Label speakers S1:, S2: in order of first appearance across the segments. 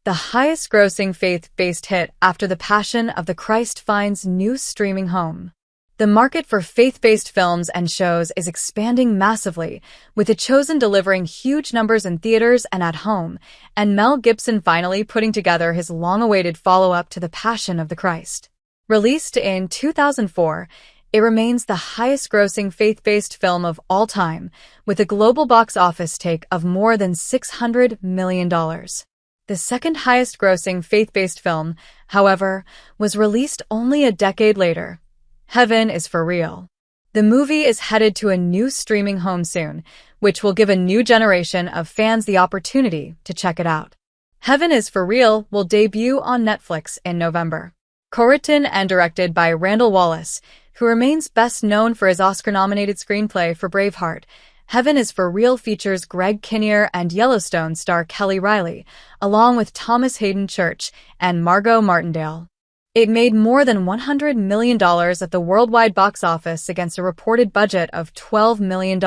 S1: the highest-grossing faith-based hit after The Passion of the Christ finds new streaming home. The market for faith-based films and shows is expanding massively, with The Chosen delivering huge numbers in theaters and at home, and Mel Gibson finally putting together his long-awaited follow-up to The Passion of the Christ. Released in 2004, it remains the highest-grossing faith-based film of all time, with a global box office take of more than $600 million. The second highest-grossing faith-based film, however, was released only a decade later. Heaven is for Real. The movie is headed to a new streaming home soon, which will give a new generation of fans the opportunity to check it out. Heaven is for Real will debut on Netflix in November. Co-written and directed by Randall Wallace, who remains best known for his Oscar-nominated screenplay for Braveheart, Heaven is for Real features Greg Kinnear and Yellowstone star Reilly, along with Thomas Haden Church and Margo Martindale. It made more than $100 million at the worldwide box office against a reported budget of $12 million,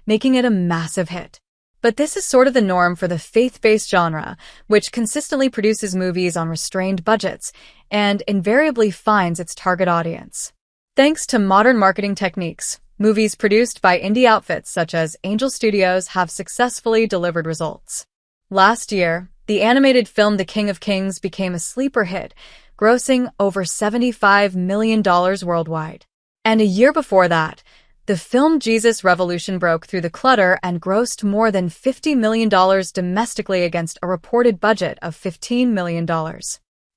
S1: making it a massive hit. But this is sort of the norm for the faith-based genre, which consistently produces movies on restrained budgets and invariably finds its target audience. Thanks to modern marketing techniques, movies produced by indie outfits such as Angel Studios have successfully delivered results. Last year, the animated film The King of Kings became a sleeper hit, grossing over $75 million worldwide. And a year before that, the film Jesus Revolution broke through the clutter and grossed more than $50 million domestically against a reported budget of $15 million.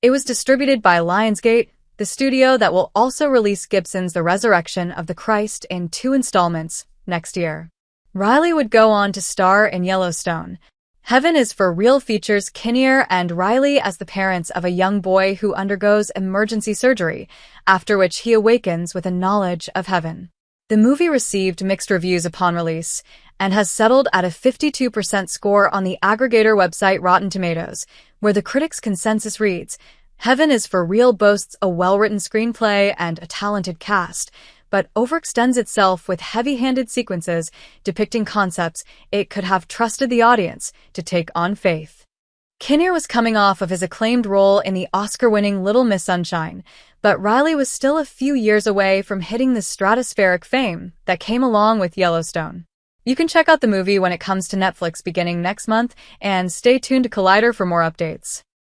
S1: It was distributed by Lionsgate, the studio that will also release Gibson's The Resurrection of the Christ in 2 installments next year. Reilly would go on to star in Yellowstone. Heaven is for Real features Kinnear and Reilly as the parents of a young boy who undergoes emergency surgery, after which he awakens with a knowledge of heaven. The movie received mixed reviews upon release and has settled at a 52% score on the aggregator website Rotten Tomatoes, where the critics' consensus reads, Heaven is for Real boasts a well-written screenplay and a talented cast, but overextends itself with heavy-handed sequences depicting concepts it could have trusted the audience to take on faith. Kinnear was coming off of his acclaimed role in the Oscar-winning Little Miss Sunshine, but Reilly was still a few years away from hitting the stratospheric fame that came along with Yellowstone. You can check out the movie when it comes to Netflix beginning next month, and stay tuned to Collider for more updates.